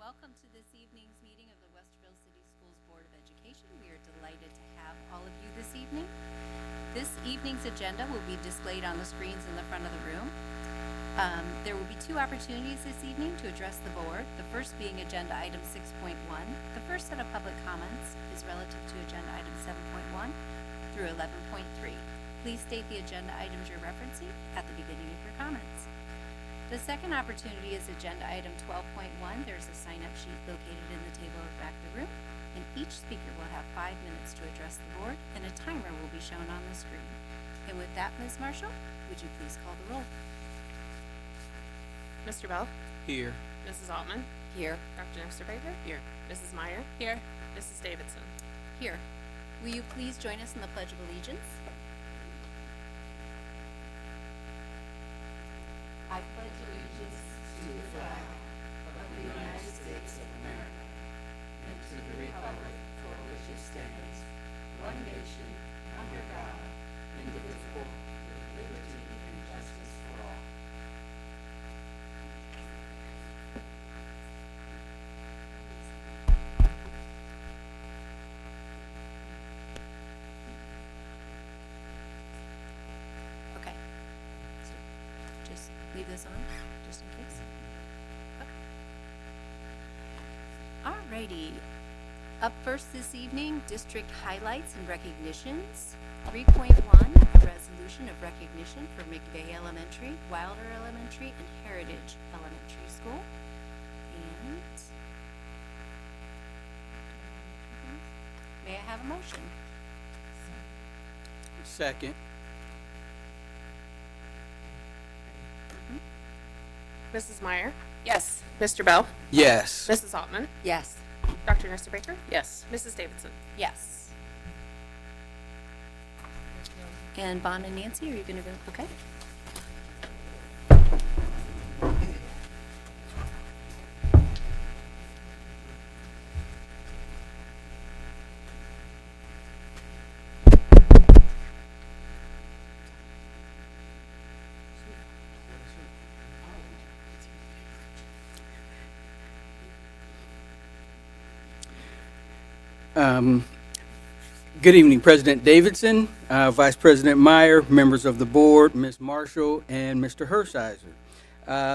Welcome to this evening's meeting of the Westerville City Schools Board of Education. We are delighted to have all of you this evening. This evening's agenda will be displayed on the screens in the front of the room. There will be two opportunities this evening to address the board, the first being agenda item 6.1. The first set of public comments is relative to agenda item 7.1 through 11.3. Please state the agenda items you're referencing at the beginning of your comments. The second opportunity is agenda item 12.1. There's a sign-up sheet located in the table at the back of the room, and each speaker will have 5 minutes to address the board, and a timer will be shown on the screen. And with that, Ms. Marshall, would you please call the roll? Mr. Bell? Here. Mrs. Altman? Here. Dr. Nestor Baker? Here. Mrs. Meyer? Here. Mrs. Davidson? Here. Will you please join us in the Pledge of Allegiance? I pledge allegiance to the flag of the United States of America and to the republic for which it stands, one nation, under God, indivisible, with liberty and justice for all. Okay. So just leave this on, just in case. Okay. Alrighty. Up first this evening, district highlights and recognitions. 3.1, a resolution of recognition for McVeigh Elementary, Wilder Elementary, and Heritage Elementary School. And may I have a motion? Second. Mrs. Meyer? Yes. Mr. Bell? Yes. Mrs. Altman? Yes. Dr. Nestor Baker? Yes. Mrs. Davidson? Yes. And Bon and Nancy, are you gonna go? Okay. Good evening, President Davidson, Vice President Meyer, members of the board, Ms. Marshall, and Mr. Hershiser.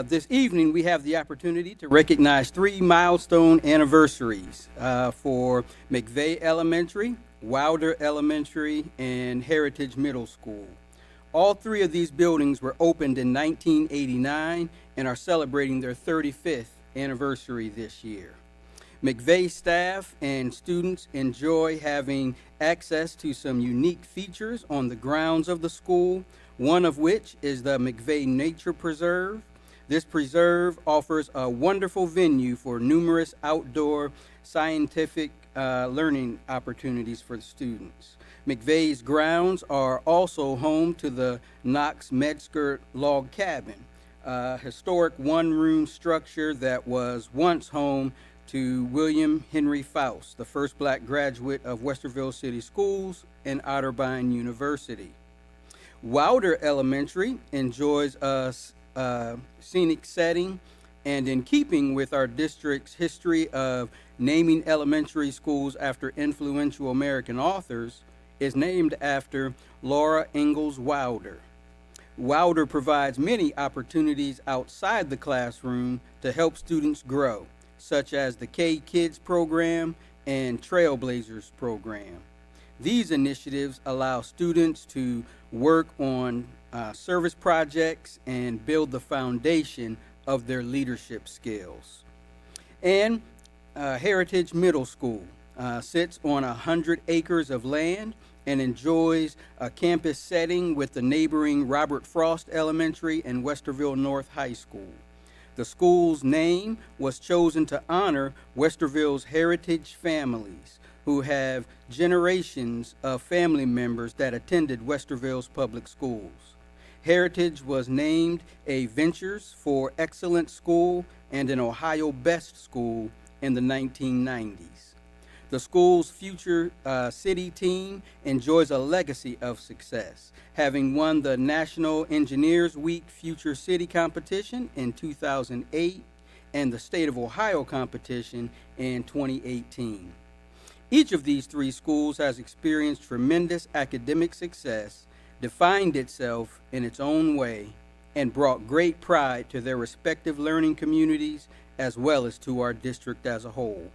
This evening, we have the opportunity to recognize 3 milestone anniversaries for McVeigh Elementary, Wilder Elementary, and Heritage Middle School. All 3 of these buildings were opened in 1989 and are celebrating their 35th anniversary this year. McVeigh staff and students enjoy having access to some unique features on the grounds of the school, one of which is the McVeigh Nature Preserve. This preserve offers a wonderful venue for numerous outdoor scientific learning opportunities for the students. McVeigh's grounds are also home to the Knox Metzger Log Cabin, a historic one-room structure that was once home to William Henry Faust, the first black graduate of Westerville City Schools and Otterbein University. Wilder Elementary enjoys a scenic setting, and in keeping with our district's history of naming elementary schools after influential American authors, is named after Laura Ingalls Wilder. Wilder provides many opportunities outside the classroom to help students grow, such as the K-Kids program and Trailblazers program. These initiatives allow students to work on service projects and build the foundation of their leadership skills. And Heritage Middle School sits on 100 acres of land and enjoys a campus setting with the neighboring Robert Frost Elementary and Westerville North High School. The school's name was chosen to honor Westerville's heritage families who have generations of family members that attended Westerville's public schools. Heritage was named a Ventures for Excellence School and an Ohio Best School in the 1990s. The school's future city team enjoys a legacy of success, having won the National Engineers Week Future City competition in 2008 and the State of Ohio competition in 2018. Each of these three schools has experienced tremendous academic success, defined itself in its own way, and brought great pride to their respective learning communities as well as to our district as a whole.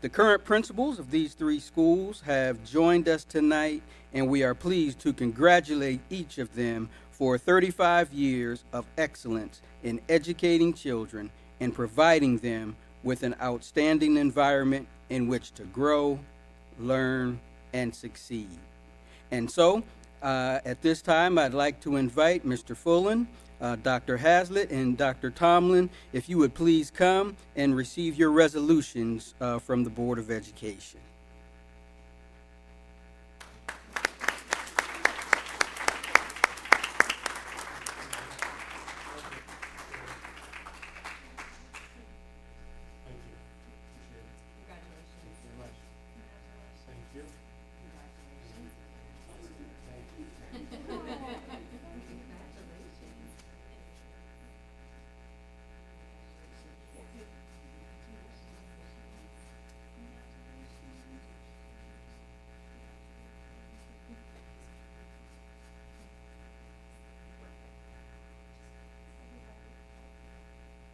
The current principals of these three schools have joined us tonight, and we are pleased to congratulate each of them for 35 years of excellence in educating children and providing them with an outstanding environment in which to grow, learn, and succeed. And so, at this time, I'd like to invite Mr. Fullen, Dr. Hazlitt, and Dr. Tomlin, if you would please come and receive your resolutions from the Board of Education.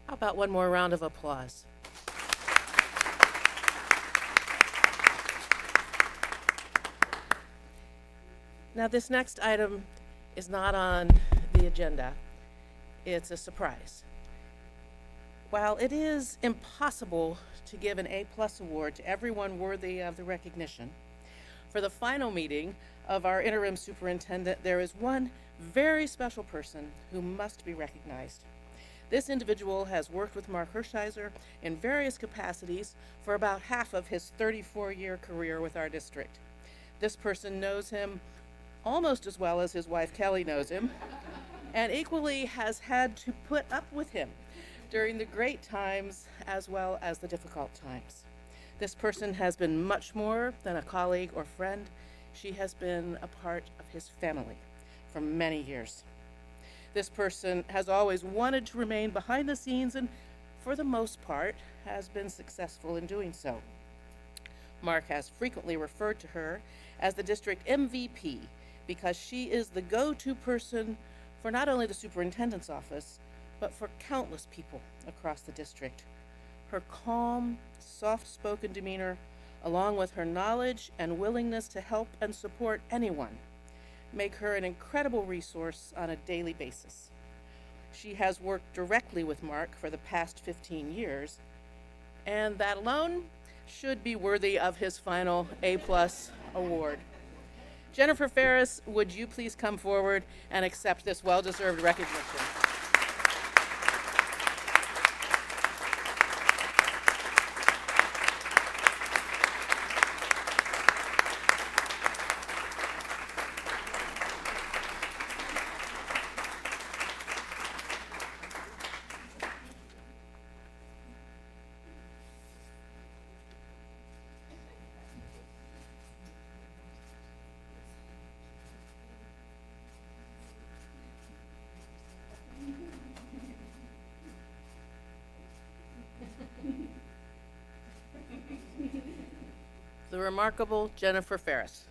How about one more round of applause? Now, this next item is not on the agenda. It's a surprise. While it is impossible to give an A+ award to everyone worthy of the recognition, for the final meeting of our interim superintendent, there is one very special person who must be recognized. This individual has worked with Mark Hershiser in various capacities for about half of his 34-year career with our district. This person knows him almost as well as his wife Kelly knows him, and equally has had to put up with him during the great times as well as the difficult times. This person has been much more than a colleague or friend. She has been a part of his family for many years. This person has always wanted to remain behind the scenes and, for the most part, has been successful in doing so. Mark has frequently referred to her as the district MVP because she is the go-to person for not only the superintendent's office, but for countless people across the district. Her calm, soft-spoken demeanor, along with her knowledge and willingness to help and support anyone, make her an incredible resource on a daily basis. She has worked directly with Mark for the past 15 years, and that alone should be worthy of his final A+ award. Jennifer Ferris, would you please come forward and accept this well-deserved recognition? The remarkable Jennifer Ferris.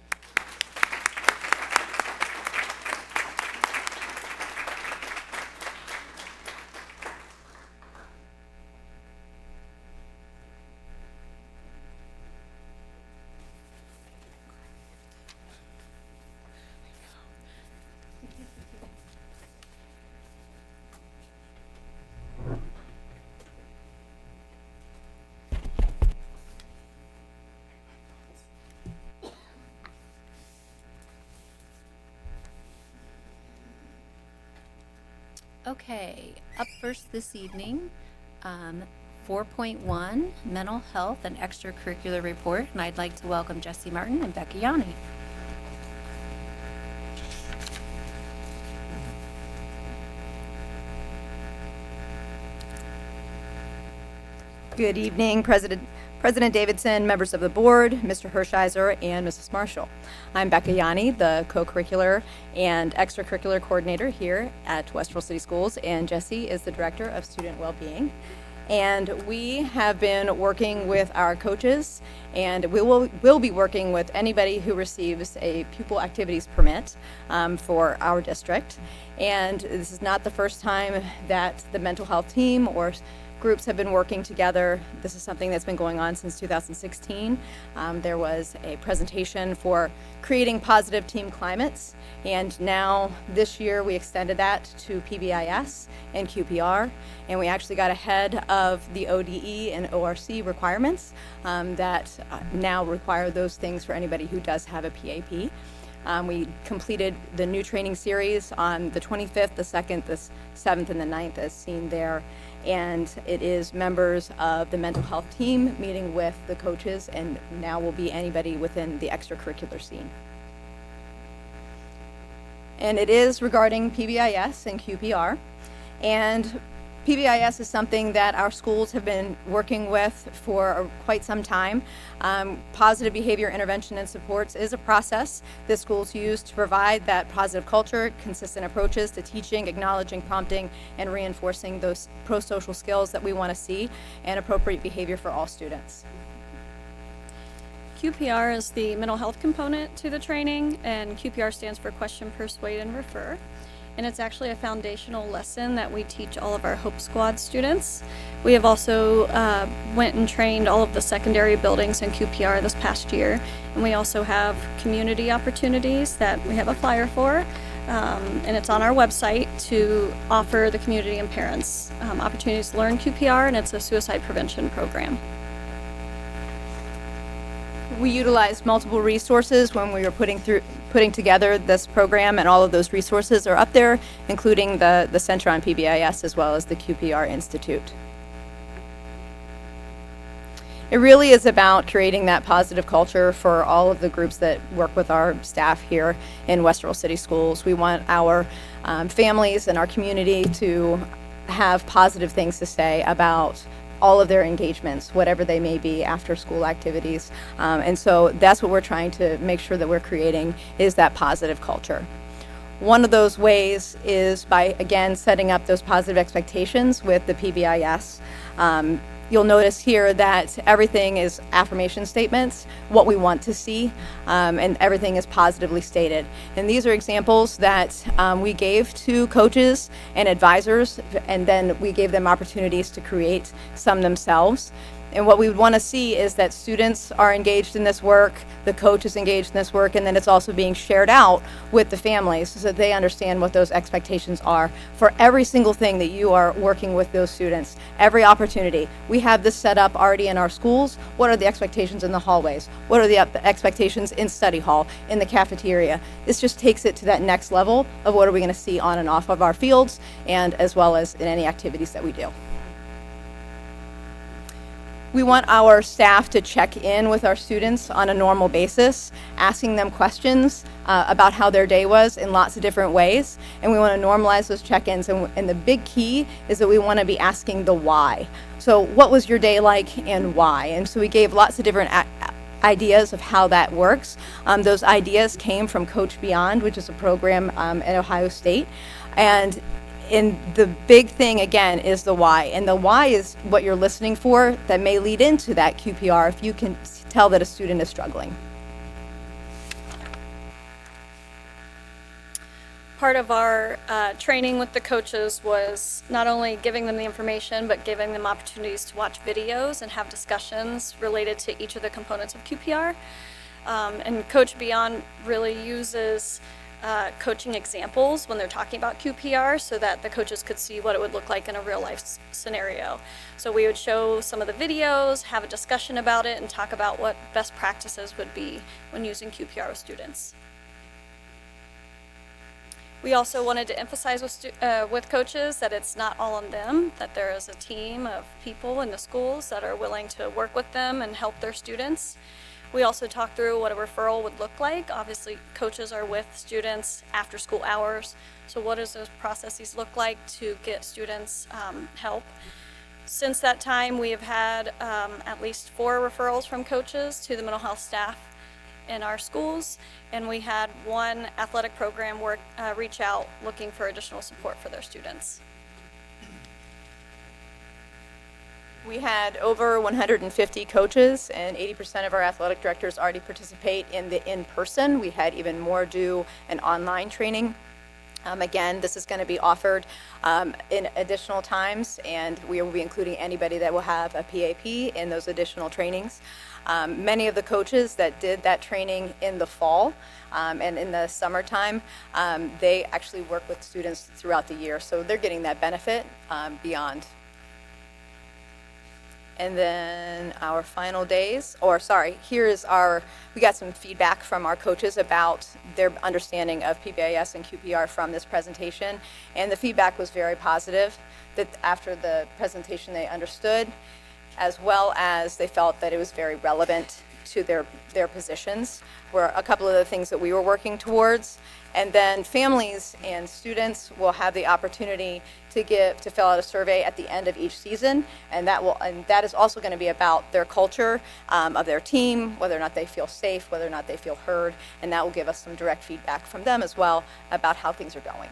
Okay, up first this evening, 4.1, Mental Health and Extracurricular Report, and I'd like to welcome Jesse Martin and Becca Yanni. Good evening, President Davidson, members of the board, Mr. Hershiser, and Mrs. Marshall. I'm Becca Yanni, the co-curricular and extracurricular coordinator here at Westerville City Schools, and Jesse is the director of student well-being. And we have been working with our coaches, and we'll be working with anybody who receives a pupil activities permit for our district. And this is not the first time that the mental health team or groups have been working together. This is something that's been going on since 2016. There was a presentation for creating positive team climates, and now this year we extended that to PBIS and QPR, and we actually got ahead of the ODE and ORC requirements that now require those things for anybody who does have a PAP. We completed the new training series on the 25th, the 2nd, the 7th, and the 9th as seen there. And it is members of the mental health team meeting with the coaches, and now will be anybody within the extracurricular scene. And it is regarding PBIS and QPR. And PBIS is something that our schools have been working with for quite some time. Positive behavior intervention and supports is a process that schools use to provide that positive culture, consistent approaches to teaching, acknowledging, prompting, and reinforcing those pro-social skills that we want to see, and appropriate behavior for all students. QPR is the mental health component to the training, and QPR stands for Question, Persuade, and Refer. And it's actually a foundational lesson that we teach all of our Hope Squad students. We have also went and trained all of the secondary buildings in QPR this past year. And we also have community opportunities that we have a flyer for. And it's on our website to offer the community and parents opportunities to learn QPR, and it's a suicide prevention program. We utilized multiple resources when we were putting together this program, and all of those resources are up there, including the Center on PBIS as well as the QPR Institute. It really is about creating that positive culture for all of the groups that work with our staff here in Westerville City Schools. We want our families and our community to have positive things to say about all of their engagements, whatever they may be, after school activities. And so that's what we're trying to make sure that we're creating, is that positive culture. One of those ways is by, again, setting up those positive expectations with the PBIS. You'll notice here that everything is affirmation statements, what we want to see, and everything is positively stated. And these are examples that we gave to coaches and advisors, and then we gave them opportunities to create some themselves. And what we would want to see is that students are engaged in this work, the coach is engaged in this work, and then it's also being shared out with the families so that they understand what those expectations are for every single thing that you are working with those students, every opportunity. We have this set up already in our schools. What are the expectations in the hallways? What are the expectations in study hall, in the cafeteria? This just takes it to that next level of what are we going to see on and off of our fields, and as well as in any activities that we do. We want our staff to check in with our students on a normal basis, asking them questions about how their day was in lots of different ways. And we want to normalize those check-ins. And the big key is that we want to be asking the why. So what was your day like and why? And so we gave lots of different ideas of how that works. Those ideas came from Coach Beyond, which is a program at Ohio State. And the big thing, again, is the why. And the why is what you're listening for that may lead into that QPR if you can tell that a student is struggling. Part of our training with the coaches was not only giving them the information, but giving them opportunities to watch videos and have discussions related to each of the components of QPR. And Coach Beyond really uses coaching examples when they're talking about QPR so that the coaches could see what it would look like in a real life scenario. So we would show some of the videos, have a discussion about it, and talk about what best practices would be when using QPR with students. We also wanted to emphasize with coaches that it's not all on them, that there is a team of people in the schools that are willing to work with them and help their students. We also talked through what a referral would look like. Obviously, coaches are with students after school hours. So what does those processes look like to get students help? Since that time, we have had at least 4 referrals from coaches to the mental health staff in our schools. And we had 1 athletic program reach out looking for additional support for their students. We had over 150 coaches, and 80% of our athletic directors already participate in the in-person. We had even more do an online training. Again, this is going to be offered in additional times, and we will be including anybody that will have a PAP in those additional trainings. Many of the coaches that did that training in the fall and in the summertime, they actually work with students throughout the year, so they're getting that benefit beyond. And then our final days, we got some feedback from our coaches about their understanding of PBIS and QPR from this presentation. And the feedback was very positive, that after the presentation they understood, as well as they felt that it was very relevant to their positions, were a couple of the things that we were working towards. And then families and students will have the opportunity to fill out a survey at the end of each season, and that is also going to be about their culture of their team, whether or not they feel safe, whether or not they feel heard, and that will give us some direct feedback from them as well about how things are going.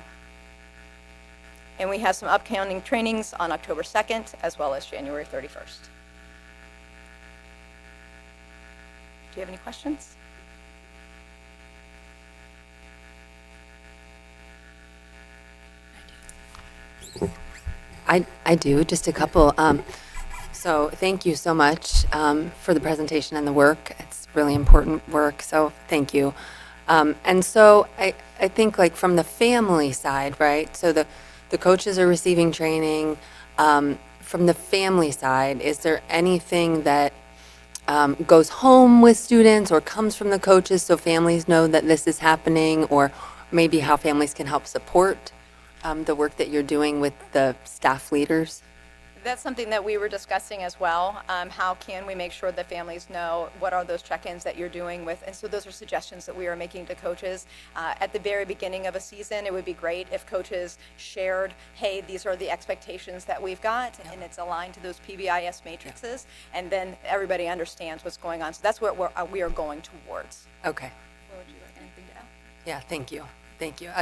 And we have some upcoming trainings on October 2nd as well as January 31st. Do you have any questions? I do, just a couple. So thank you so much for the presentation and the work. It's really important work, so thank you. And so I think like from the family side, right? So the coaches are receiving training. From the family side, is there anything that goes home with students or comes from the coaches so families know that this is happening, or maybe how families can help support the work that you're doing with the staff leaders? That's something that we were discussing as well. How can we make sure that families know what are those check-ins that you're doing with? And so those are suggestions that we are making to coaches. At the very beginning of a season, it would be great if coaches shared, hey, these are the expectations that we've got, and it's aligned to those PBIS matrices, and then everybody understands what's going on. So that's what we are going towards. Okay. Well, would you like anything to add? Yeah, thank you. Thank you.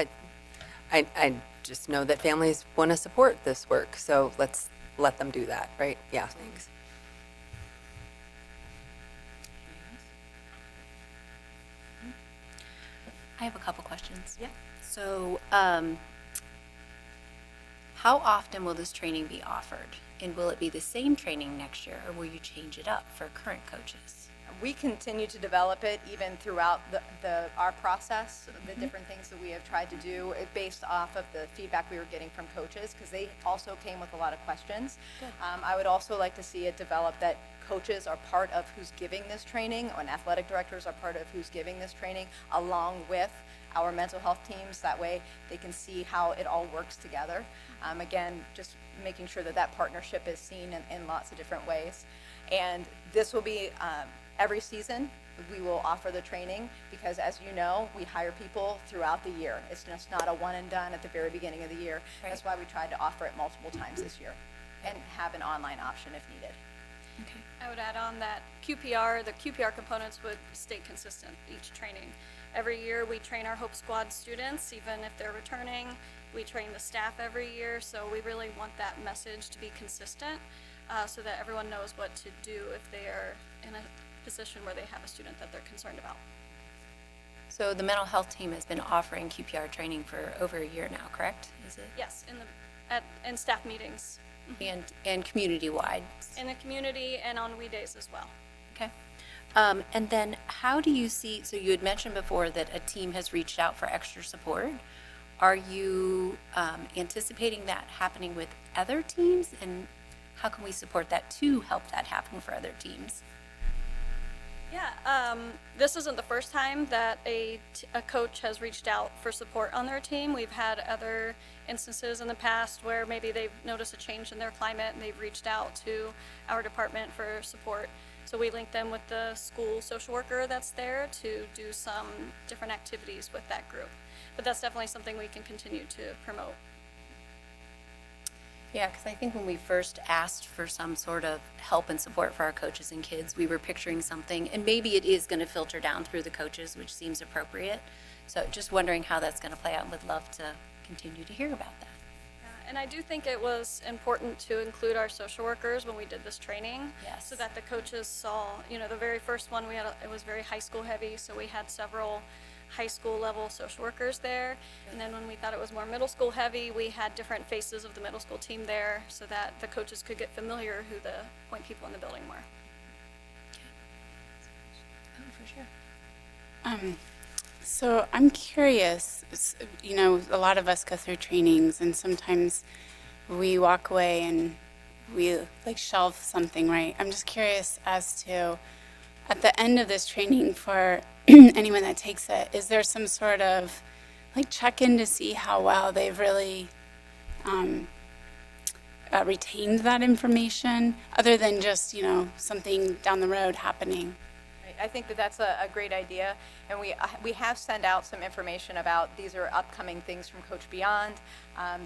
I just know that families want to support this work, so let's let them do that, right? Yeah, thanks. I have a couple questions. Yeah. So, how often will this training be offered? And will it be the same training next year, or will you change it up for current coaches? We continue to develop it even throughout our process, the different things that we have tried to do based off of the feedback we were getting from coaches, because they also came with a lot of questions. I would also like to see it develop that coaches are part of who's giving this training, and athletic directors are part of who's giving this training, along with our mental health teams. That way they can see how it all works together. Again, just making sure that that partnership is seen in lots of different ways. And this will be every season. We will offer the training because, as you know, we hire people throughout the year. It's just not a one and done at the very beginning of the year. Right. That's why we tried to offer it multiple times this year and have an online option if needed. Okay. I would add on that the QPR components would stay consistent each training. Every year we train our Hope Squad students, even if they're returning. We train the staff every year, so we really want that message to be consistent so that everyone knows what to do if they are in a position where they have a student that they're concerned about. So the mental health team has been offering QPR training for over a year now, correct? Is it? Yes, in staff meetings, And community-wide? in the community and on weekdays as well. Okay. And then how do you see, so you had mentioned before that a team has reached out for extra support. Are you anticipating that happening with other teams? And how can we support that to help that happen for other teams? Yeah, this isn't the first time that a coach has reached out for support on their team. We've had other instances in the past where maybe they've noticed a change in their climate and they've reached out to our department for support. So we link them with the school social worker that's there to do some different activities with that group. But that's definitely something we can continue to promote. Yeah, because I think when we first asked for some sort of help and support for our coaches and kids, we were picturing something, and maybe it is going to filter down through the coaches, which seems appropriate. So just wondering how that's going to play out, and would love to continue to hear about that. And I do think it was important to include our social workers when we did this training. Yes. So that the coaches saw, the very first one we had, it was very high school heavy, so we had several high school level social workers there. And then when we thought it was more middle school heavy, we had different faces of the middle school team there so that the coaches could get familiar who the point people in the building were. Oh, for sure. So I'm curious, a lot of us go through trainings and sometimes we walk away and we like shelve something, right? I'm just curious as to, at the end of this training for anyone that takes it, is there some sort of like check-in to see how well they've really retained that information other than just, something down the road happening? I think that that's a great idea, and we have sent out some information about these are upcoming things from Coach Beyond.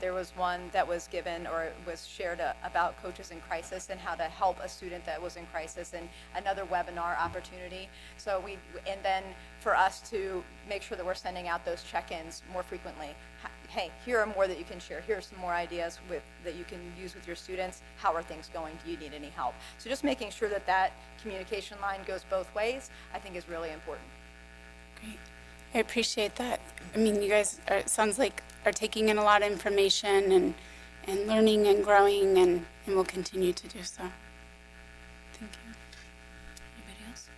There was one that was given or was shared about coaches in crisis and how to help a student that was in crisis, and another webinar opportunity. So and then for us to make sure that we're sending out those check-ins more frequently. Hey, here are more that you can share. Here are some more ideas that you can use with your students. How are things going? Do you need any help? So just making sure that that communication line goes both ways, I think is really important. Great. I appreciate that. I mean, you guys it sounds like are taking in a lot of information and learning and growing and will continue to do so. Thank you. Anybody else?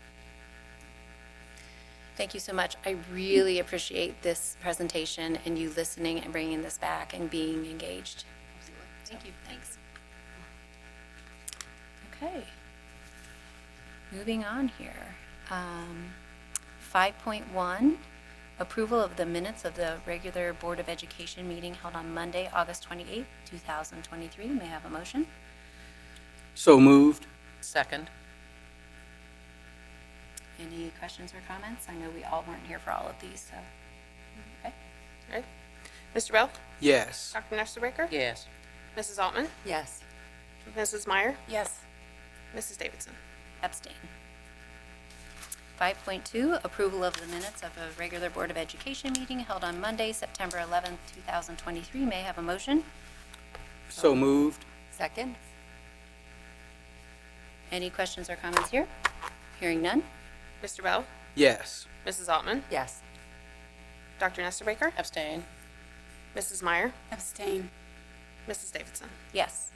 Thank you so much. I really appreciate this presentation and you listening and bringing this back and being engaged. Absolutely. Thank you. Thanks. Okay. Moving on here. 5.1, approval of the minutes of the regular Board of Education meeting held on Monday, August 28th, 2023. May I have a motion? So moved. Second. Any questions or comments? I know we all weren't here for all of these, so. Okay. Right. Mr. Bell? Yes. Dr. Nesterbaker? Yes. Mrs. Altman? Yes. Mrs. Meyer? Yes. Mrs. Davidson? Abstain. 5.2, approval of the minutes of a regular Board of Education meeting held on Monday, September 11th, 2023. May I have a motion? So moved. Second? Any questions or comments here? Hearing none. Mr. Bell? Yes. Mrs. Altman? Yes. Dr. Nesterbaker? Abstain. Mrs. Meyer? Abstain. Mrs. Davidson? Yes.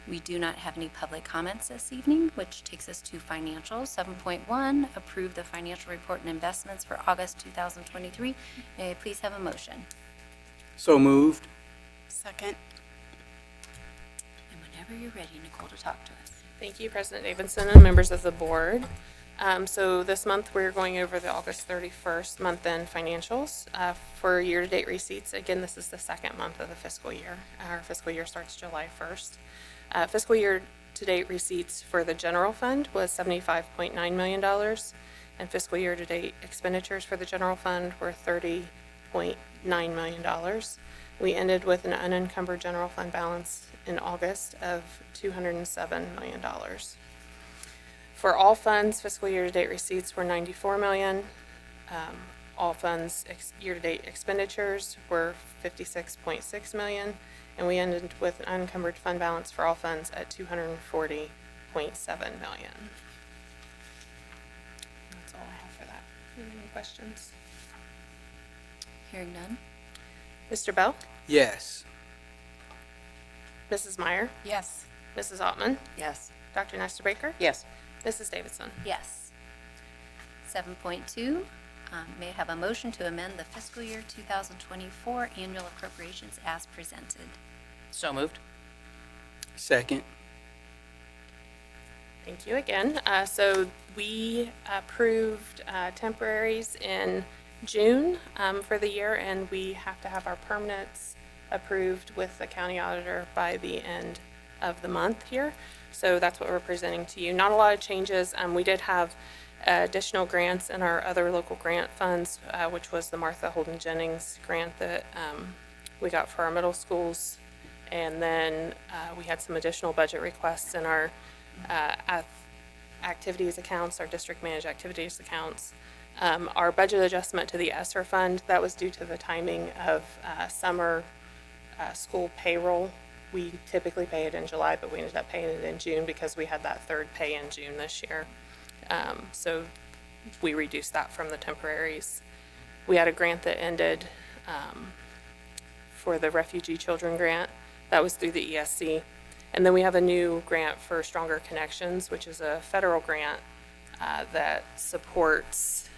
We do not have any public comments this evening, which takes us to financials. 7.1, approve the financial report and investments for August 2023. May I please have a motion? So moved. Second. And whenever you're ready, Nicole, to talk to us. Thank you, President Davidson and members of the board. So this month, we're going over the August 31st month-end financials for year-to-date receipts. Again, this is the second month of the fiscal year. Our fiscal year starts July 1st. Fiscal year-to-date receipts for the general fund was $75.9 million, and fiscal year-to-date expenditures for the general fund were $30.9 million. We ended with an unencumbered general fund balance in August of $207 million. For all funds, fiscal year-to-date receipts were $94 million. All funds year-to-date expenditures were $56.6 million, and we ended with an unencumbered fund balance for all funds at $240.7 million. That's all I have for that. Any questions? Hearing none. Mr. Bell? Yes. Mrs. Meyer? Yes. Mrs. Altman? Yes. Dr. Nesterbaker? Yes. Mrs. Davidson? Yes. 7.2, may I have a motion to amend the fiscal year 2024 annual appropriations as presented? So moved. Second. Thank you again. So we approved temporaries in June for the year, and we have to have our permanents approved with the county auditor by the end of the month here. So that's what we're presenting to you. Not a lot of changes. We did have additional grants in our other local grant funds, which was the Martha Holden Jennings grant that we got for our middle schools. And then we had some additional budget requests in our activities accounts, our district managed activities accounts. Our budget adjustment to the ESSER fund, that was due to the timing of summer school payroll. We typically pay it in July, but we ended up paying it in June because we had that third pay in June this year. So we reduced that from the temporaries. We had a grant that ended for the Refugee Children Grant. That was through the ESC. And then we have a new grant for Stronger Connections, which is a federal grant that supports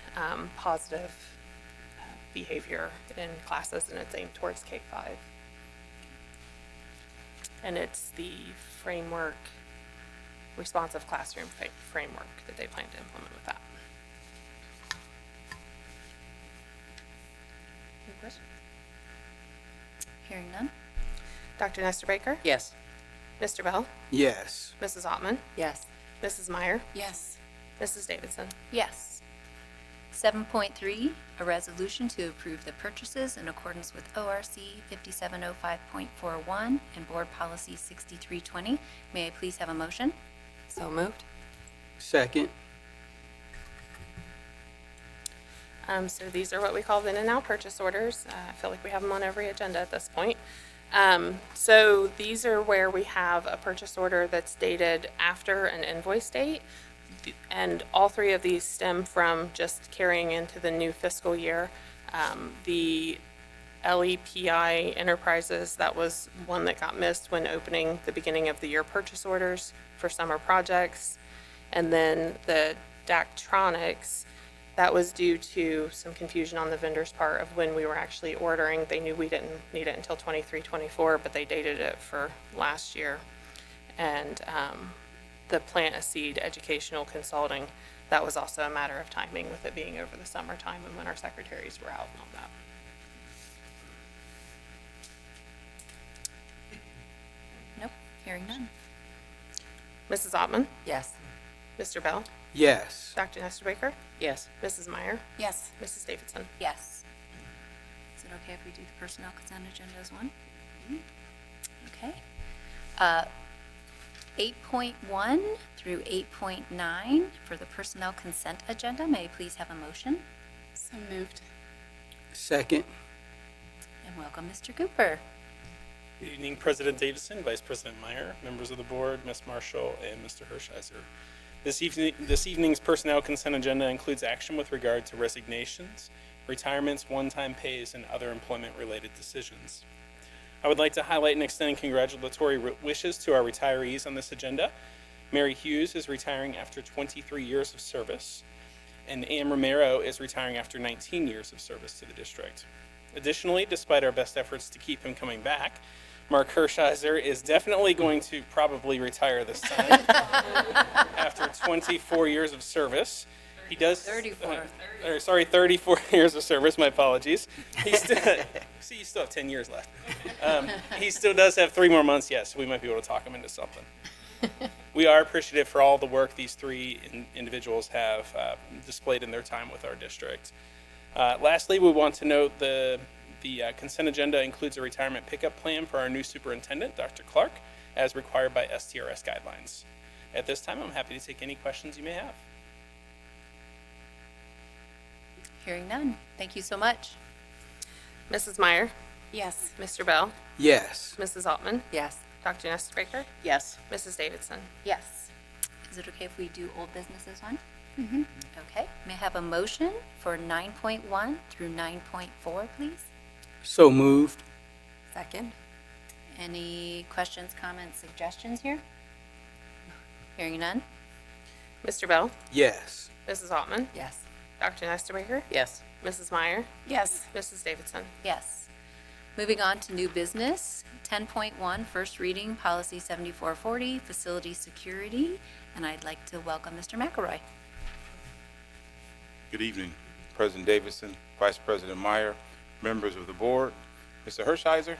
positive behavior in classes, and it's aimed towards K-5. And it's the framework, responsive classroom framework that they plan to implement with that. Any questions? Hearing none? Dr. Nestor Baker? Yes. Mr. Bell? Yes. Mrs. Ottman? Yes. Mrs. Meyer? Yes. Mrs. Davidson? Yes. 7.3, a resolution to approve the purchases in accordance with ORC 5705.41 and Board Policy 6320. May I please have a motion? So moved. Second. So these are what we call then and now purchase orders. I feel like we have them on every agenda at this point. So these are where we have a purchase order that's dated after an invoice date. And all three of these stem from just carrying into the new fiscal year. The LEPI Enterprises, that was one that got missed when opening the beginning of the year purchase orders for summer projects. And then the Daktronics, that was due to some confusion on the vendor's part of when we were actually ordering. They knew we didn't need it until 23-24, but they dated it for last year. And the Plant a Seed Educational Consulting, that was also a matter of timing with it being over the summertime and when our secretaries were out and all that. Nope. Hearing none? Mrs. Ottman? Yes. Mr. Bell? Yes. Dr. Nestor Baker? Yes. Mrs. Meyer? Yes. Mrs. Davidson? Yes. Is it okay if we do the personnel consent agenda as one? Okay. 8.1 through 8.9 for the personnel consent agenda. May I please have a motion? So moved. Second. And welcome, Mr. Cooper. Good evening, President Davidson, Vice President Meyer, members of the board, Ms. Marshall, and Mr. Hershiser. This evening's personnel consent agenda includes action with regard to resignations, retirements, one-time pays, and other employment-related decisions. I would like to highlight and extend congratulatory wishes to our retirees on this agenda. Mary Hughes is retiring after 23 years of service, and Ann Romero is retiring after 19 years of service to the district. Additionally, despite our best efforts to keep him coming back, Mark Hershiser is definitely going to probably retire this time after 24 years of service. He does 34 years of service. My apologies. He still, see, you still have 10 years left. He still does have 3 more months yet, so we might be able to talk him into something. We are appreciative for all the work these 3 individuals have displayed in their time with our district. Lastly, we want to note the consent agenda includes a retirement pickup plan for our new superintendent, Dr. Clark, as required by STRS guidelines. At this time, I'm happy to take any questions you may have. Hearing none. Thank you so much. Mrs. Meyer? Yes. Mr. Bell? Yes. Mrs. Altman? Yes. Dr. Nestor Baker? Yes. Mrs. Davidson? Yes. Is it okay if we do old business as one? Mm-hmm. Okay. May I have a motion for 9.1 through 9.4, please? So moved. Second. Any questions, comments, suggestions here? Hearing none? Mr. Bell? Yes. Mrs. Altman? Yes. Dr. Nestor Baker? Yes. Mrs. Meyer? Yes. Mrs. Davidson? Yes. Moving on to new business, 10.1, first reading, policy 7440, facility security, and I'd like to welcome Mr. McElroy. Good evening, President Davidson, Vice President Meyer, members of the board, Mr. Hershiser,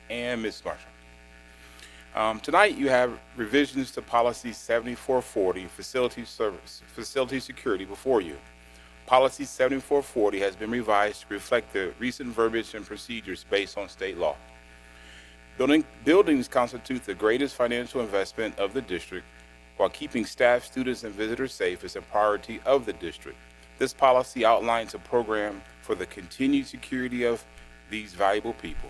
and Ms. Marshall. Tonight you have revisions to policy 7440, facility security before you. Policy 7440 has been revised to reflect the recent verbiage and procedures based on state law. Buildings constitute the greatest financial investment of the district, while keeping staff, students, and visitors safe is a priority of the district. This policy outlines a program for the continued security of these valuable people.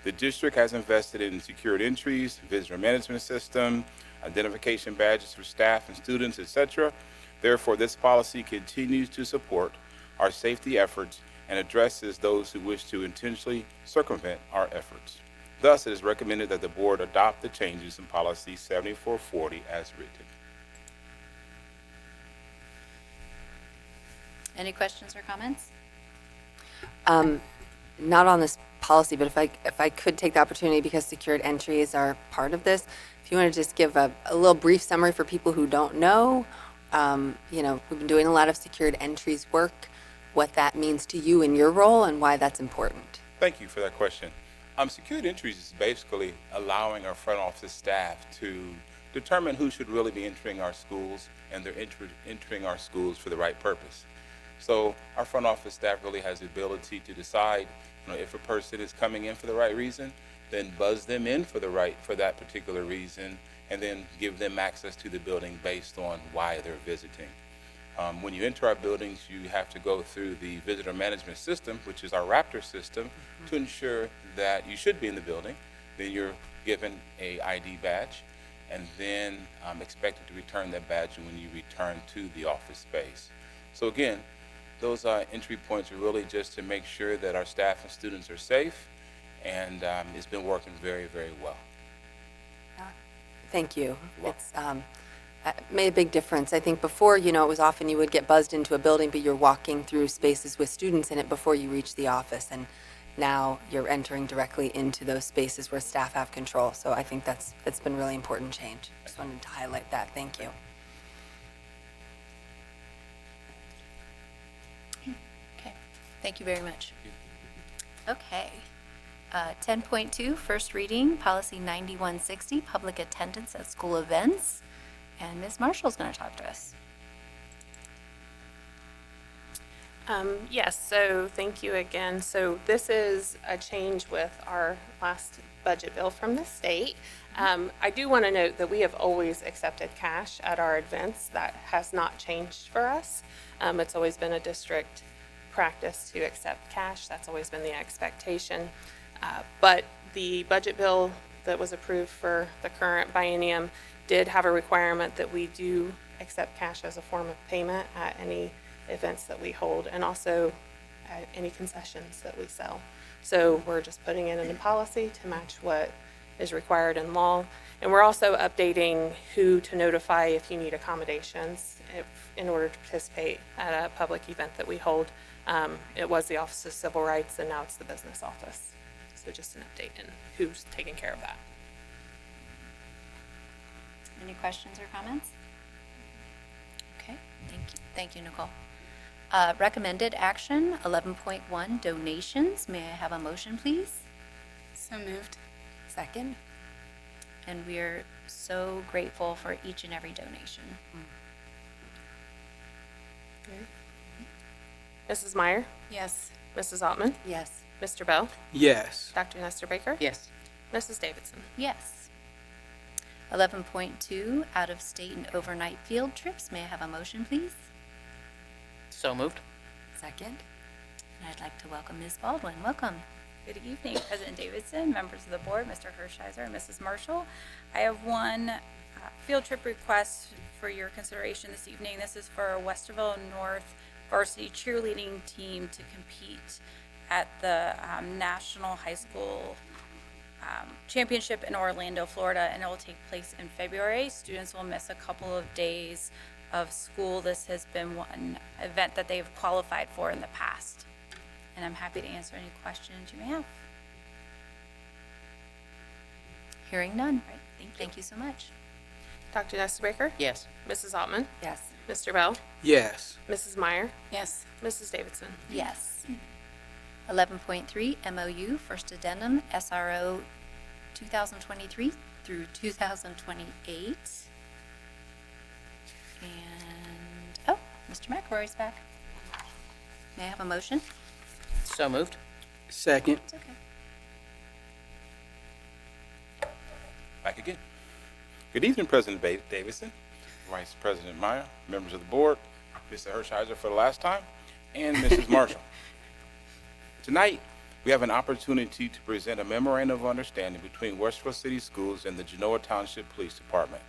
The district has invested in secured entries, visitor management system, identification badges for staff and students, etc. Therefore, this policy continues to support our safety efforts and addresses those who wish to intentionally circumvent our efforts. Thus, it is recommended that the board adopt the changes in policy 7440 as written. Any questions or comments? Not on this policy, but if I could take the opportunity, because secured entries are part of this, if you want to just give a little brief summary for people who don't know, we've been doing a lot of secured entries work, what that means to you in your role and why that's important. Thank you for that question. Secured entries is basically allowing our front office staff to determine who should really be entering our schools, and they're entering our schools for the right purpose. So our front office staff really has the ability to decide, if a person is coming in for the right reason, then buzz them in for that particular reason, and then give them access to the building based on why they're visiting. When you enter our buildings, you have to go through the visitor management system, which is our Raptor system, to ensure that you should be in the building. Then you're given a ID badge, and then expected to return that badge when you return to the office space. So again, those entry points are really just to make sure that our staff and students are safe, and it's been working very, very well. Thank you. It's made a big difference. I think before, it was often you would get buzzed into a building, but you're walking through spaces with students in it before you reach the office, and now you're entering directly into those spaces where staff have control. So I think it's been a really important change. Just wanted to highlight that. Thank you. Okay, thank you very much. Okay. 10.2, first reading, policy 9160, public attendance at school events. And Ms. Marshall's going to talk to us. Yes, so thank you again. So this is a change with our last budget bill from the state. I do want to note that we have always accepted cash at our events. That has not changed for us. It's always been a district practice to accept cash. That's always been the expectation. But the budget bill that was approved for the current biennium did have a requirement that we do accept cash as a form of payment at any events that we hold, and also at any concessions that we sell. So we're just putting it in the policy to match what is required in law. And we're also updating who to notify if you need accommodations in order to participate at a public event that we hold. It was the Office of Civil Rights, and now it's the business office. So just an update and who's taking care of that. Any questions or comments? Okay, thank you. Thank you, Nicole. Recommended action, 11.1, donations. May I have a motion, please? So moved. Second? And we are so grateful for each and every donation. Mrs. Meyer, Yes. Mrs. Altman, Yes. Mr. Bell, Yes. Dr. Nestor Baker, Yes. Mrs. Davidson. Yes. 11.2, out-of-state and overnight field trips. May I have a motion, please? So moved. Second? And I'd like to welcome Ms. Baldwin. Welcome. Good evening, President Davidson, members of the board, Mr. Hershiser, and Mrs. Marshall. I have one field trip request for your consideration this evening. This is for our Westerville North varsity cheerleading team to compete at the National High School Championship in Orlando, Florida, and it will take place in February. Students will miss a couple of days of school. This has been one event that they've qualified for in the past. And I'm happy to answer any questions you may have. Hearing none. Right. Thank you so much. Dr. Nestor Baker, Yes. Mrs. Altman, Yes. Mr. Bell, Yes. Mrs. Meyer, Yes. Mrs. Davidson. Yes. 11.3, MOU, first addendum, SRO 2023 through 2028. And, oh, Mr. McElroy's back. May I have a motion? So moved. Second. It's okay. Back again. Good evening, President Davidson, Vice President Meyer, members of the board, Mr. Hershiser for the last time, and Mrs. Marshall. Tonight, we have an opportunity to present a memorandum of understanding between Westerville City Schools and the Genoa Township Police Department.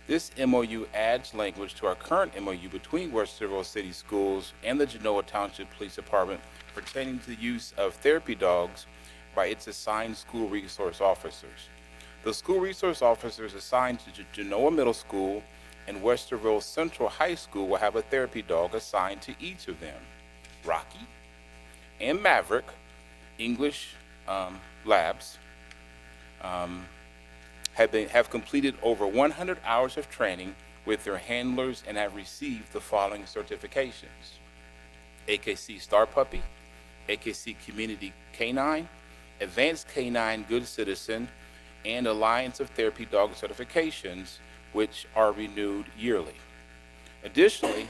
This MOU adds language to our current MOU between Westerville City Schools and the Genoa Township Police Department pertaining to the use of therapy dogs by its assigned school resource officers. The school resource officers assigned to Genoa Middle School and Westerville Central High School will have a therapy dog assigned to each of them. Rocky and Maverick, English labs, have completed over 100 hours of training with their handlers and have received the following certifications: AKC Star Puppy, AKC Community Canine, Advanced Canine Good Citizen, and Alliance of Therapy Dog certifications, which are renewed yearly. Additionally,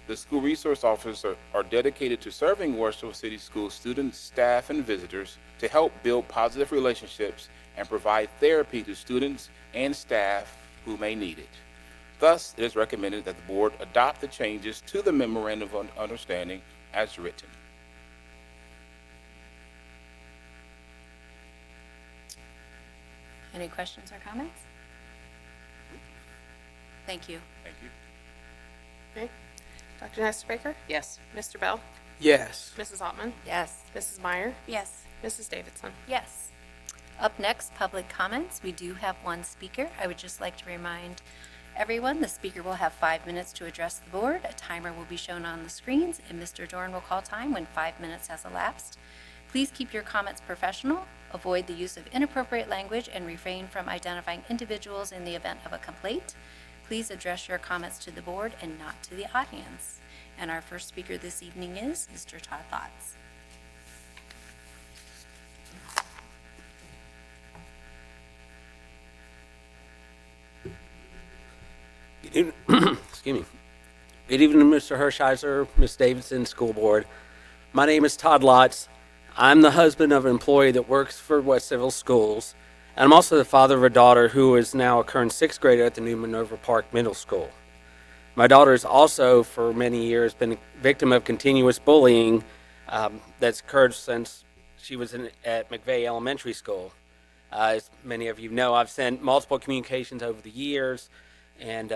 the school resource officers are dedicated to serving Westerville City Schools students, staff, and visitors to help build positive relationships and provide therapy to students and staff who may need it. Thus, it is recommended that the board adopt the changes to the memorandum of understanding as written. Any questions or comments? Thank you. Thank you. Okay. Dr. Nestor Baker? Yes. Mr. Bell? Yes. Mrs. Altman? Yes. Mrs. Meyer? Yes. Mrs. Davidson? Yes. Up next, public comments. We do have one speaker. I would just like to remind everyone, the speaker will have 5 minutes to address the board. A timer will be shown on the screens, and Mr. Dorn will call time when 5 minutes has elapsed. Please keep your comments professional, avoid the use of inappropriate language, and refrain from identifying individuals in the event of a complaint. Please address your comments to the board and not to the audience. And our first speaker this evening is Mr. Todd Lotz. Excuse me. Good evening, Mr. Hershiser, Ms. Davidson, School Board. My name is Todd Lotz. I'm the husband of an employee that works for Westerville Schools, and I'm also the father of a daughter who is now a current 6th grader at the New Minerva Park Middle School. My daughter has also, for many years, been a victim of continuous bullying that's occurred since she was at McVeigh Elementary School. As many of you know, I've sent multiple communications over the years, and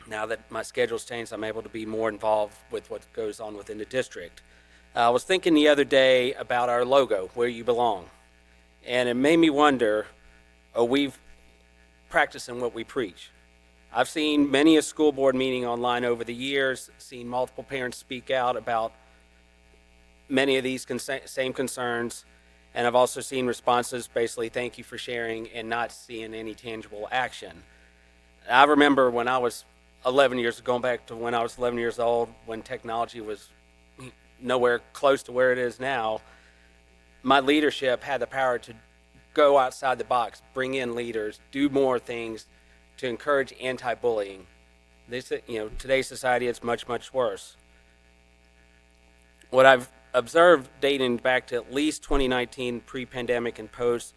now that my schedule's changed, I'm able to be more involved with what goes on within the district. I was thinking the other day about our logo, Where You Belong, and it made me wonder, are we practicing what we preach? I've seen many a school board meeting online over the years, seen multiple parents speak out about many of these same concerns, and I've also seen responses basically, thank you for sharing, and not seeing any tangible action. I remember when I was 11 years, going back to when I was 11 years old, when technology was nowhere close to where it is now, my leadership had the power to go outside the box, bring in leaders, do more things to encourage anti-bullying. Today's society is much, much worse. What I've observed dating back to at least 2019, pre-pandemic and post,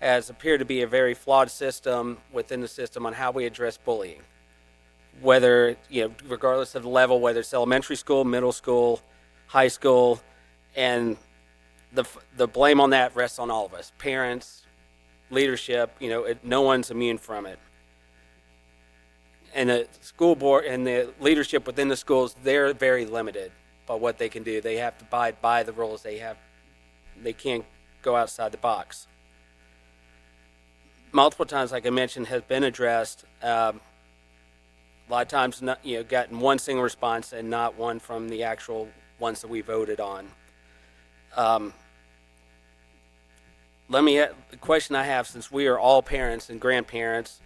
has appeared to be a very flawed system within the system on how we address bullying. Whether, regardless of the level, whether it's elementary school, middle school, high school, and the blame on that rests on all of us, parents, leadership. No one's immune from it. And the school board and the leadership within the schools, they're very limited by what they can do. They have to abide by the rules. They can't go outside the box. Multiple times, like I mentioned, has been addressed. A lot of times, gotten one single response and not one from the actual ones that we voted on. The question I have, since we are all parents and grandparents,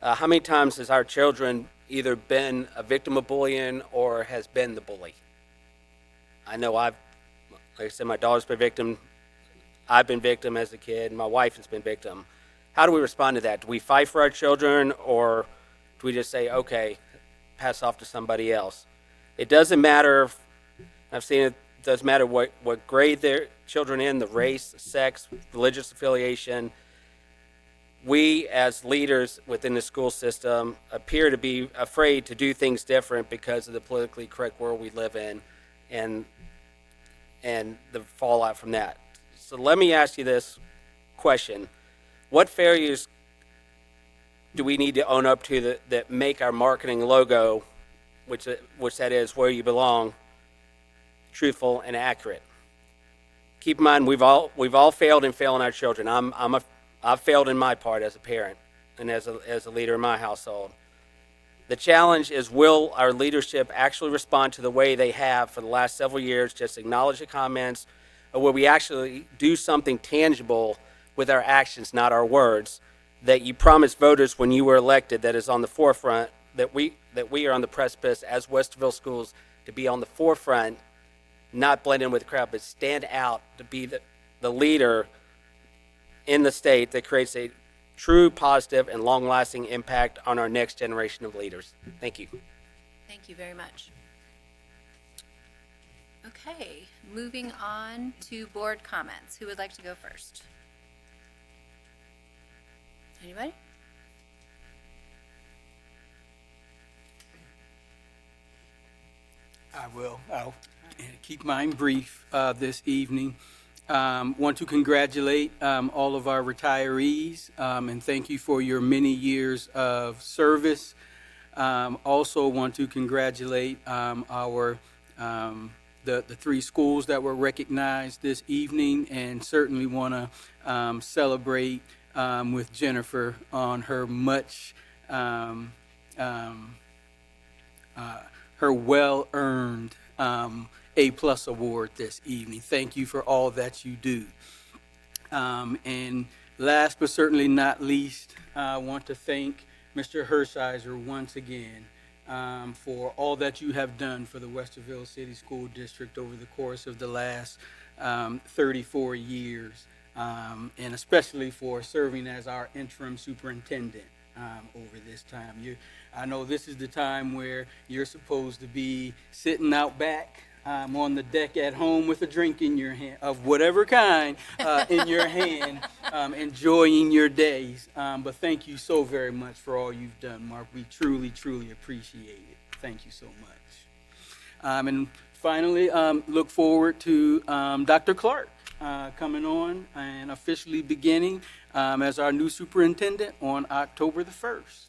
how many times has our children either been a victim of bullying or has been the bully? I know like I said, my daughter's been victim. I've been victim as a kid. My wife has been victim. How do we respond to that? Do we fight for our children, or do we just say, okay, pass off to somebody else? It doesn't matter. I've seen it doesn't matter what grade their children in, the race, sex, religious affiliation. We, as leaders within the school system, appear to be afraid to do things different because of the politically correct world we live in. And and the fallout from that. So let me ask you this question. What failures do we need to own up to that make our marketing logo, which that is where you belong, truthful and accurate? Keep in mind, we've all failed in failing our children. I've failed in my part as a parent and as a leader in my household. The challenge is, will our leadership actually respond to the way they have for the last several years, just acknowledge the comments, or will we actually do something tangible with our actions, not our words, that you promised voters when you were elected, that is on the forefront, that we are on the precipice as Westerville Schools to be on the forefront, not blend in with the crowd, but stand out to be the leader in the state that creates a true positive and long-lasting impact on our next generation of leaders. Thank you. Thank you very much. Okay, moving on to board comments. Who would like to go first? Anybody? I will. I'll keep mine brief this evening. Want to congratulate all of our retirees and thank you for your many years of service. Also want to congratulate our the three schools that were recognized this evening, and certainly want to celebrate with Jennifer on her her well-earned A+ award this evening. Thank you for all that you do. And last but certainly not least, I want to thank Mr. Hershiser once again for all that you have done for the Westerville City School District over the course of the last 34 years, and especially for serving as our interim superintendent over this time. I know this is the time where you're supposed to be sitting out back on the deck at home with a drink in your hand, of whatever kind, in your hand, enjoying your days. But thank you so very much for all you've done, Mark. We truly, truly appreciate it. Thank you so much. And finally, look forward to Dr. Clark coming on and officially beginning as our new superintendent on October the 1st.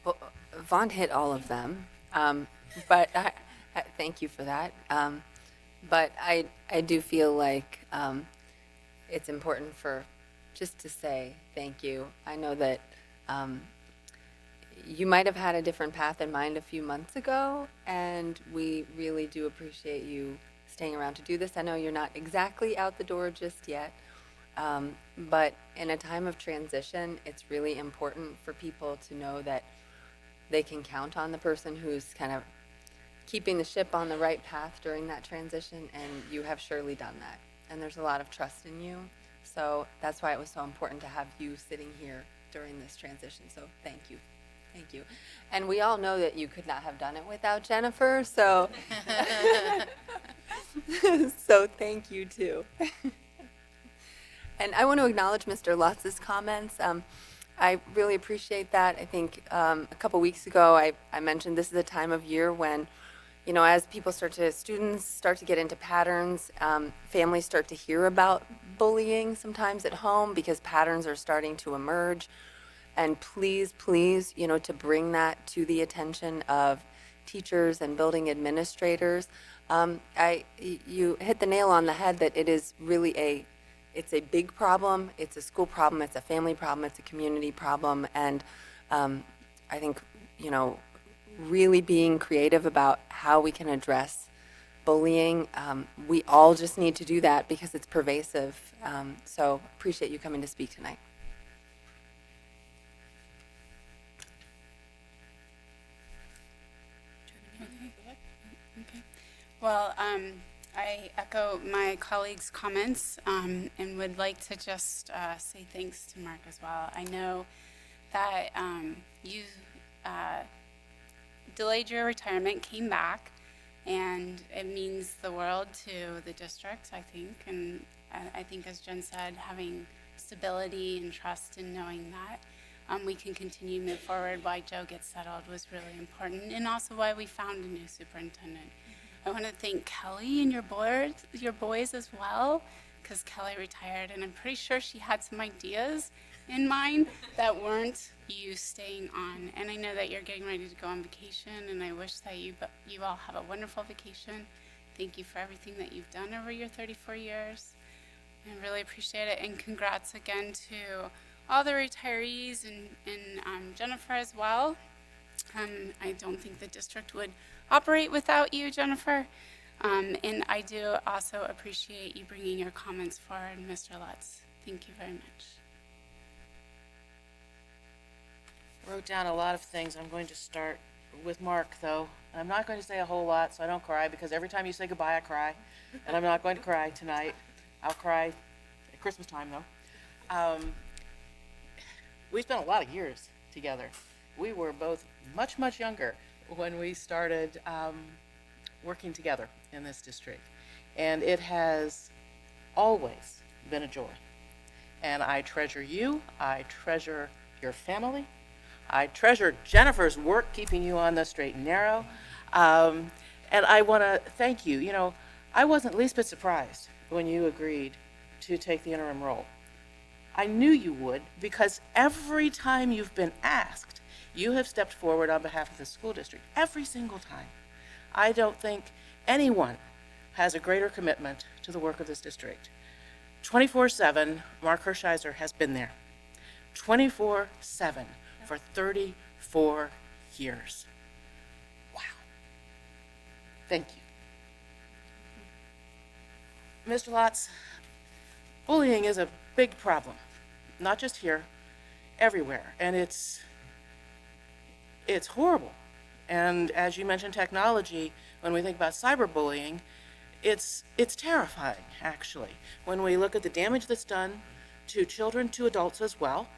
Well, Vaughn hit all of them, but thank you for that. But I do feel like it's important for just to say thank you. I know that you might have had a different path in mind a few months ago, and we really do appreciate you staying around to do this. I know you're not exactly out the door just yet, but in a time of transition, it's really important for people to know that they can count on the person who's kind of keeping the ship on the right path during that transition, and you have surely done that. And there's a lot of trust in you. So that's why it was so important to have you sitting here during this transition. So thank you. Thank you. And we all know that you could not have done it without Jennifer, so so thank you too. And I want to acknowledge Mr. Lutz's comments. I really appreciate that. I think a couple weeks ago I mentioned this is a time of year when, you know, as students start to get into patterns, families start to hear about bullying sometimes at home because patterns are starting to emerge. And please, please, you know, to bring that to the attention of teachers and building administrators. You hit the nail on the head that it is really it's a big problem, it's a school problem, it's a family problem, it's a community problem, and I think, you know, really being creative about how we can address bullying. We all just need to do that because it's pervasive. So appreciate you coming to speak tonight. Okay. Well, I echo my colleagues' comments and would like to just say thanks to Mark as well. I know that you delayed your retirement, came back, and it means the world to the district, I think. And I think, as Jen said, having stability and trust in knowing that we can continue to move forward, why Joe gets settled was really important, and also why we found a new superintendent. I want to thank Kelly and your boys as well, because Kelly retired, and I'm pretty sure she had some ideas in mind that weren't you staying on. And I know that you're getting ready to go on vacation, and I wish that you all have a wonderful vacation. Thank you for everything that you've done over your 34 years. I really appreciate it, and congrats again to all the retirees and Jennifer as well. I don't think the district would operate without you, Jennifer. And I do also appreciate you bringing your comments forward, Mr. Lutz. Thank you very much. Wrote down a lot of things. I'm going to start with Mark, though. I'm not going to say a whole lot so I don't cry, because every time you say goodbye, I cry. And I'm not going to cry tonight. I'll cry at Christmas time, though. We spent a lot of years together. We were both much, much younger when we started working together in this district. And it has always been a joy. And I treasure you. I treasure your family. I treasure Jennifer's work keeping you on the straight and narrow. And I want to thank you. You know, I wasn't least bit surprised when you agreed to take the interim role. I knew you would, because every time you've been asked, you have stepped forward on behalf of the school district. Every single time. I don't think anyone has a greater commitment to the work of this district. 24/7, Mark Hershiser has been there. 24/7 for 34 years. Wow. Thank you. Mr. Lotz, bullying is a big problem, not just here, everywhere, and it's horrible. And as you mentioned technology, when we think about cyberbullying, it's terrifying, actually. When we look at the damage that's done to children, to adults as well,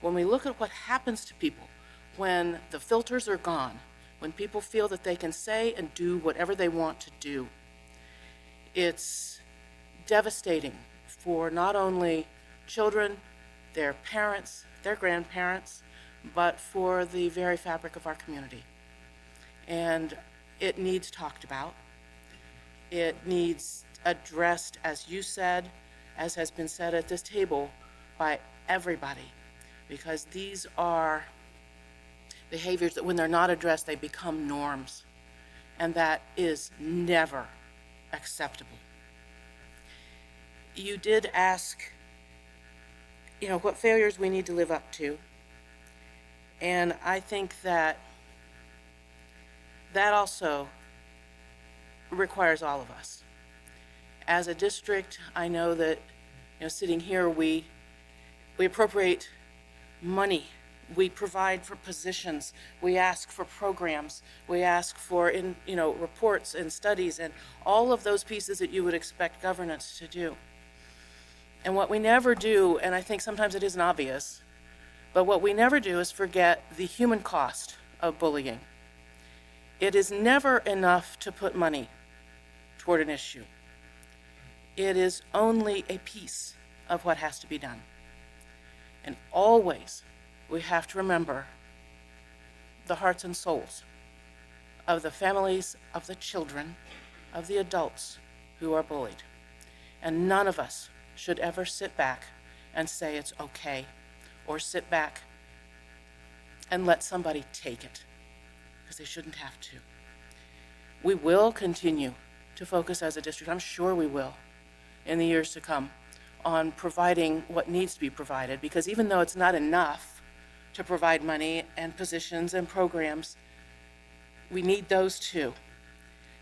when we look at what happens to people when the filters are gone, when people feel that they can say and do whatever they want to do, it's devastating for not only children, their parents, their grandparents, but for the very fabric of our community. And it needs talked about. It needs addressed, as you said, as has been said at this table, by everybody, because these are behaviors that when they're not addressed, they become norms, and that is never acceptable. You did ask, you know, what failures we need to live up to, and I think that also requires all of us. As a district, I know that, you know, sitting here, we appropriate money, we provide for positions, we ask for programs, we ask for reports and studies and all of those pieces that you would expect governance to do. And what we never do, and I think sometimes it isn't obvious, but what we never do is forget the human cost of bullying. It is never enough to put money toward an issue. It is only a piece of what has to be done. And always we have to remember the hearts and souls of the families, of the children, of the adults who are bullied. And none of us should ever sit back and say it's okay, or sit back and let somebody take it, because they shouldn't have to. We will continue to focus as a district, I'm sure we will, in the years to come, on providing what needs to be provided, because even though it's not enough to provide money and positions and programs, we need those too.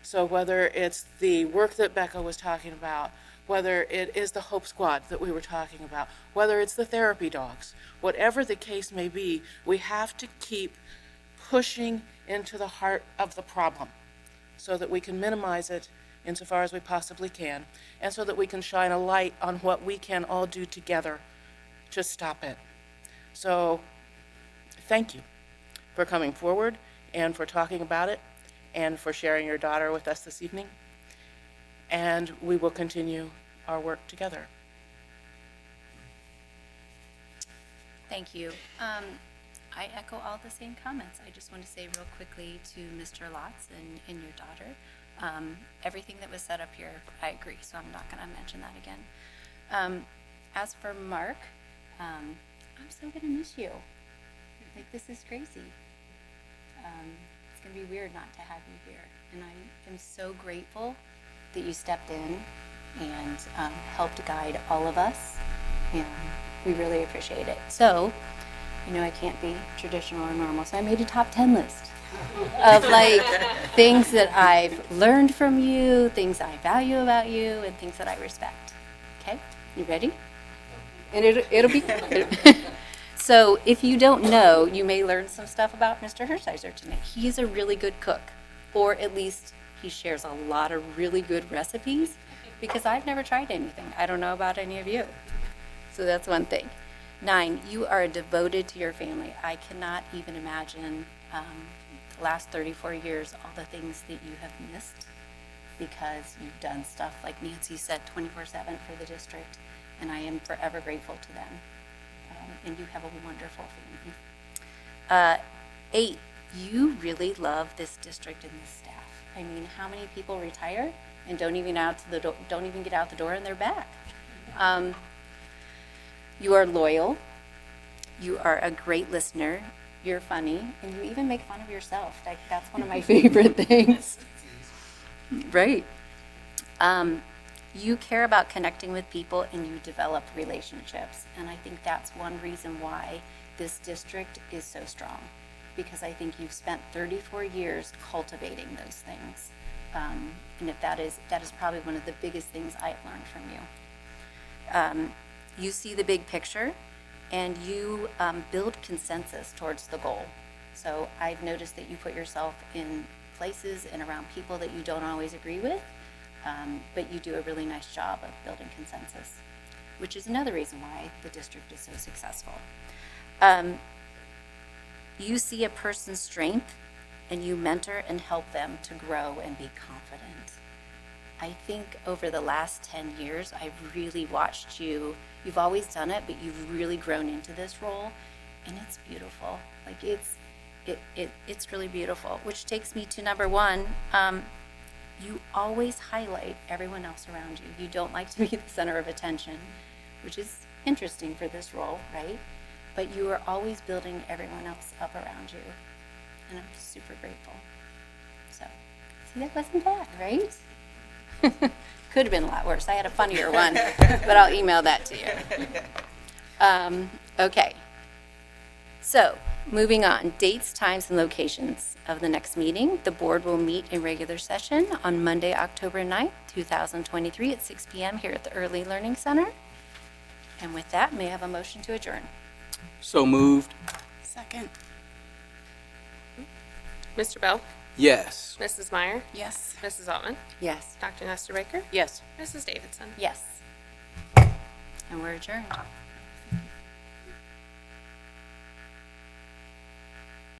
So whether it's the work that Becca was talking about, whether it is the Hope Squad that we were talking about, whether it's the therapy dogs, whatever the case may be, we have to keep pushing into the heart of the problem so that we can minimize it insofar as we possibly can, and so that we can shine a light on what we can all do together to stop it. So thank you for coming forward and for talking about it and for sharing your daughter with us this evening. And we will continue our work together. Thank you. I echo all the same comments. I just want to say real quickly to Mr. Lotz and your daughter, everything that was said up here, I agree, so I'm not going to mention that again. As for Mark, I'm so going to miss you. Like, this is crazy. It's going to be weird not to have you here. And I am so grateful that you stepped in and helped guide all of us. And we really appreciate it. So, you know, I can't be traditional or normal, so I made a top 10 list of like things that I've learned from you, things I value about you, and things that I respect. Okay, you ready? And it'll be. So if you don't know, you may learn some stuff about Mr. Hershiser tonight. He's a really good cook, or at least he shares a lot of really good recipes, because I've never tried anything. I don't know about any of you. So that's one thing. 9, you are devoted to your family. I cannot even imagine the last 34 years, all the things that you have missed, because you've done stuff, like Nancy said, 24/7 for the district, and I am forever grateful to them. And you have a wonderful family. 8, you really love this district and this staff. I mean, how many people retire and don't even get out the door and they're back? You are loyal. You are a great listener. You're funny, and you even make fun of yourself. Like, that's one of my favorite things. Right. You care about connecting with people, and you develop relationships. And I think that's one reason why this district is so strong, because I think you've spent 34 years cultivating those things. And if that is probably one of the biggest things I've learned from you. You see the big picture, and you build consensus towards the goal. So I've noticed that you put yourself in places and around people that you don't always agree with, but you do a really nice job of building consensus, which is another reason why the district is so successful. You see a person's strength, and you mentor and help them to grow and be confident. I think over the last 10 years, I've really watched you. You've always done it, but you've really grown into this role, and it's beautiful. Like, it's really beautiful, which takes me to number 1. You always highlight everyone else around you. You don't like to be the center of attention, which is interesting for this role, right? But you are always building everyone else up around you, and I'm super grateful. So, see, that wasn't bad, right? Could have been a lot worse. I had a funnier one, but I'll email that to you. Okay. So, moving on. Dates, times, and locations of the next meeting. The board will meet in regular session on Monday, October 9th, 2023 at 6 p.m. here at the Early Learning Center. And with that, may I have a motion to adjourn? So moved. Second. Mr. Bell? Yes. Mrs. Meyer? Yes. Mrs. Altman? Yes. Dr. Nestor Baker? Yes. Mrs. Davidson? Yes. And we're adjourned.